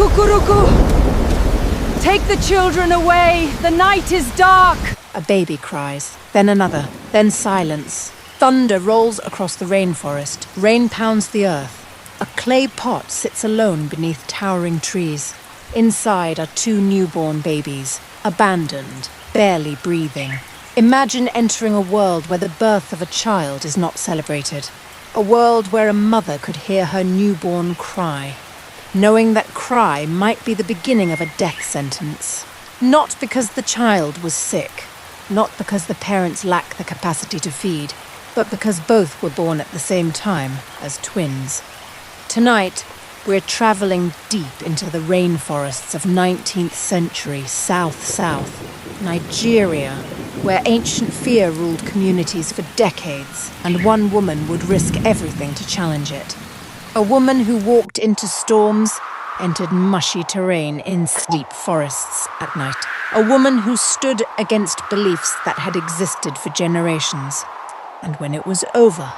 Kukuruku! Take the children away! The night is dark! A baby cries, then another, then silence. Thunder rolls across the rainforest. Rain pounds the earth. A clay pot sits alone beneath towering trees. Inside are two newborn babies, abandoned, barely breathing. Imagine entering a world where the birth of a child is not celebrated. A world where a mother could hear her newborn cry, knowing that cry might be the beginning of a death sentence. Not because the child was sick, not because the parents lack the capacity to feed, but because both were born at the same time as twins. Tonight, we're traveling deep into the rainforests of 19th century South Nigeria, where ancient fear ruled communities for decades, and one woman would risk everything to challenge it. A woman who walked into storms, entered mushy terrain in steep forests at night. A woman who stood against beliefs that had existed for generations. And when it was over,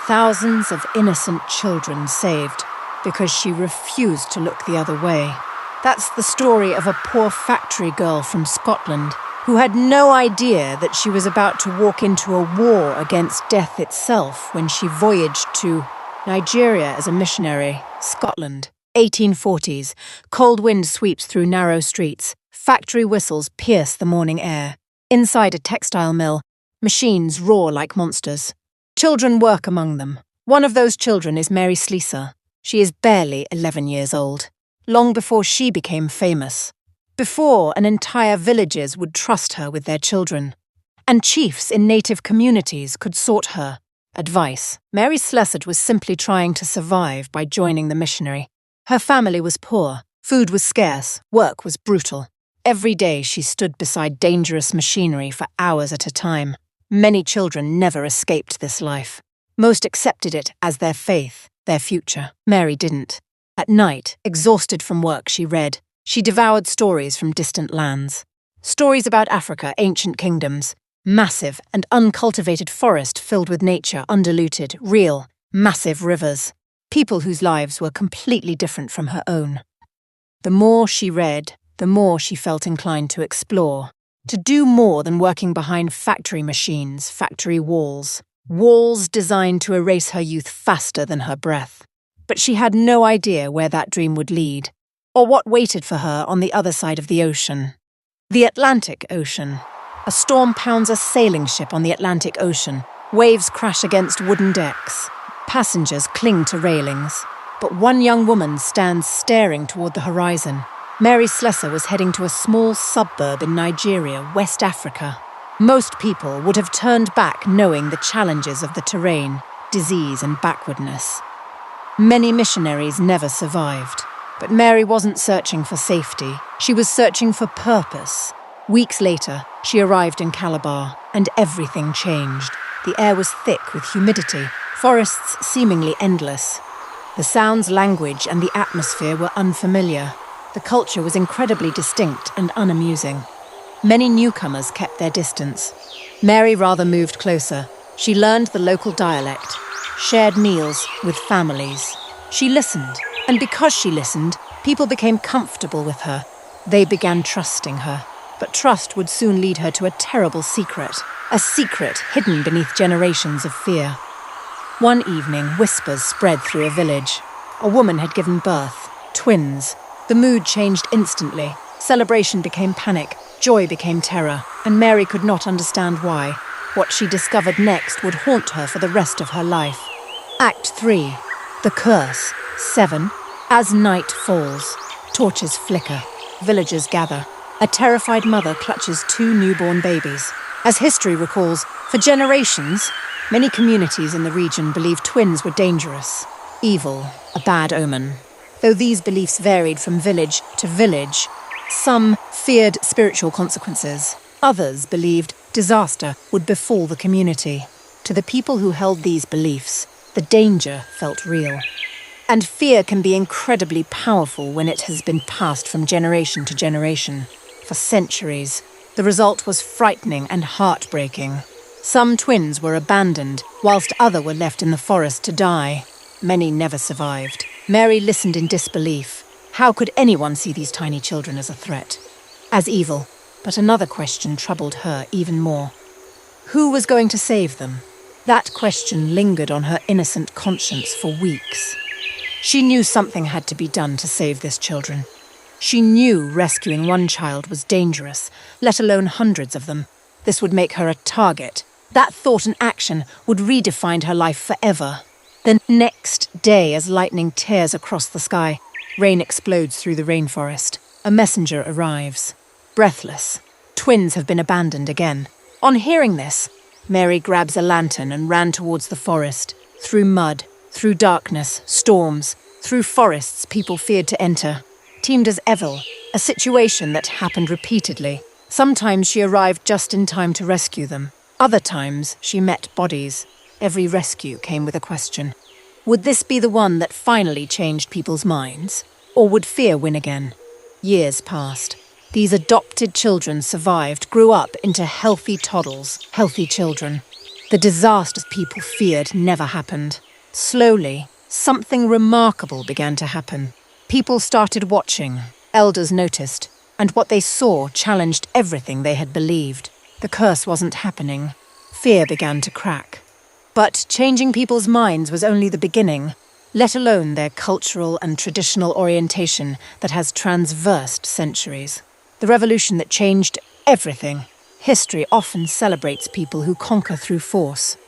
thousands of innocent children saved because she refused to look the other way. That's the story of a poor factory girl from Scotland who had no idea that she was about to walk into a war against death itself when she voyaged to Nigeria as a missionary, Scotland. 1840s, cold wind sweeps through narrow streets. Factory whistles pierce the morning air. Inside a textile mill, machines roar like monsters. Children work among them. One of those children is Mary Sleassor. She is barely 11 years old. Long before she became famous. Before an entire villages would trust her with their children. And chiefs in native communities could sort her advice. Mary Sleassor was simply trying to survive by joining the missionary. Her family was poor, food was scarce, work was brutal. Every day she stood beside dangerous machinery for hours at a time. Many children never escaped this life. Most accepted it as their faith, their future. Mary didn't. At night, exhausted from work, she read. She devoured stories from distant lands. Stories about Africa, ancient kingdoms. Massive and uncultivated forest filled with nature, undiluted, real, massive rivers. People whose lives were completely different from her own. The more she read, the more she felt inclined to explore. To do more than working behind factory machines, factory walls. Walls designed to erase her youth faster than her breath. But she had no idea where that dream would lead, or what waited for her on the other side of the ocean. The Atlantic Ocean. A storm pounds a sailing ship on the Atlantic Ocean. Waves crash against wooden decks. Passengers cling to railings. But one young woman stands staring toward the horizon. Mary Sleassor was heading to a small suburb in Nigeria, West Africa. Most people would have turned back knowing the challenges of the terrain, disease and backwardness. Many missionaries never survived. But Mary wasn't searching for safety. She was searching for purpose. Weeks later, she arrived in Calabar, and everything changed. The air was thick with humidity, forests seemingly endless. The sounds, language, and the atmosphere were unfamiliar. The culture was incredibly distinct and unamusing. Many newcomers kept their distance. Mary rather moved closer. She learned the local dialect, shared meals with families. She listened, and because she listened, people became comfortable with her. They began trusting her. But trust would soon lead her to a terrible secret. A secret hidden beneath generations of fear. One evening, whispers spread through a village. A woman had given birth. Twins. The mood changed instantly. Celebration became panic. Joy became terror. And Mary could not understand why. What she discovered next would haunt her for the rest of her life. Act 3. The Curse. 7. As night falls. Torches flicker. Villagers gather. A terrified mother clutches 2 newborn babies. As history recalls, for generations, many communities in the region believed twins were dangerous, evil, a bad omen. Though these beliefs varied from village to village, some feared spiritual consequences. Others believed disaster would befall the community. To the people who held these beliefs, the danger felt real. And fear can be incredibly powerful when it has been passed from generation to generation. For centuries, the result was frightening and heartbreaking. Some twins were abandoned, whilst others were left in the forest to die. Many never survived. Mary listened in disbelief. How could anyone see these tiny children as a threat? As evil? But another question troubled her even more. Who was going to save them? That question lingered on her innocent conscience for weeks. She knew something had to be done to save these children. She knew rescuing one child was dangerous, let alone hundreds of them. This would make her a target. That thought and action would redefine her life forever. The next day, as lightning tears across the sky, rain explodes through the rainforest. A messenger arrives. Breathless, twins have been abandoned again. On hearing this, Mary grabs a lantern and ran towards the forest. Through mud, through darkness, storms, through forests people feared to enter. Teamed as Evil, a situation that happened repeatedly. Sometimes she arrived just in time to rescue them. Other times she met bodies. Every rescue came with a question. Would this be the one that finally changed people's minds? Or would fear win again? Years passed. These adopted children survived, grew up into healthy toddlers, healthy children. The disasters people feared never happened. Slowly, something remarkable began to happen. People started watching, elders noticed, and what they saw challenged everything they had believed. The curse wasn't happening. Fear began to crack. But changing people's minds was only the beginning, let alone their cultural and traditional orientation that has transversed centuries. The revolution that changed everything. History often celebrates people who conquer through force.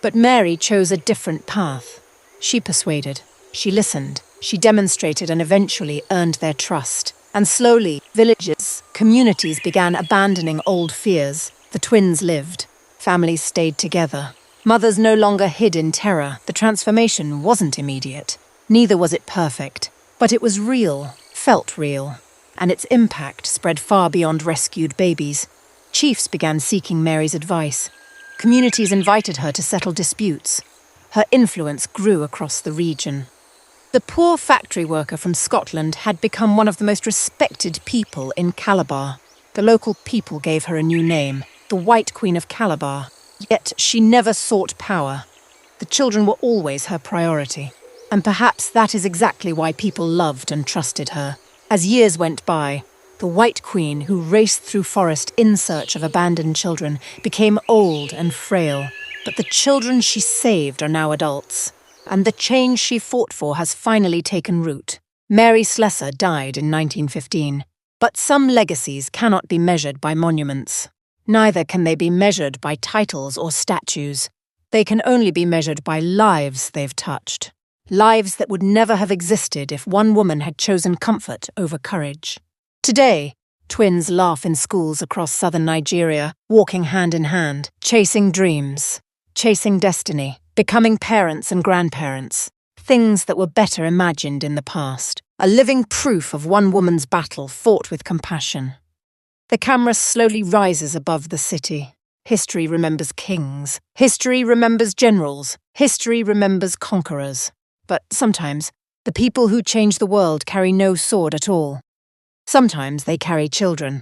But Mary chose a different path. She persuaded, she listened, she demonstrated and eventually earned their trust. And slowly, villages, communities began abandoning old fears. The twins lived. Families stayed together. Mothers no longer hid in terror. The transformation wasn't immediate. Neither was it perfect. But it was real, felt real. And its impact spread far beyond rescued babies. Chiefs began seeking Mary's advice. Communities invited her to settle disputes. Her influence grew across the region. The poor factory worker from Scotland had become one of the most respected people in Calabar. The local people gave her a new name, the White Queen of Calabar. Yet she never sought power. The children were always her priority. And perhaps that is exactly why people loved and trusted her. As years went by, the White Queen, who raced through forest in search of abandoned children, became old and frail. But the children she saved are now adults. And the change she fought for has finally taken root. Mary Sleassor died in 1915. But some legacies cannot be measured by monuments. Neither can they be measured by titles or statues. They can only be measured by lives they've touched. Lives that would never have existed if one woman had chosen comfort over courage. Today, twins laugh in schools across southern Nigeria, walking hand in hand, chasing dreams, chasing destiny, becoming parents and grandparents, things that were better imagined in the past, a living proof of one woman's battle fought with compassion. The camera slowly rises above the city. History remembers kings. History remembers generals. History remembers conquerors. But sometimes, the people who change the world carry no sword at all. Sometimes they carry children.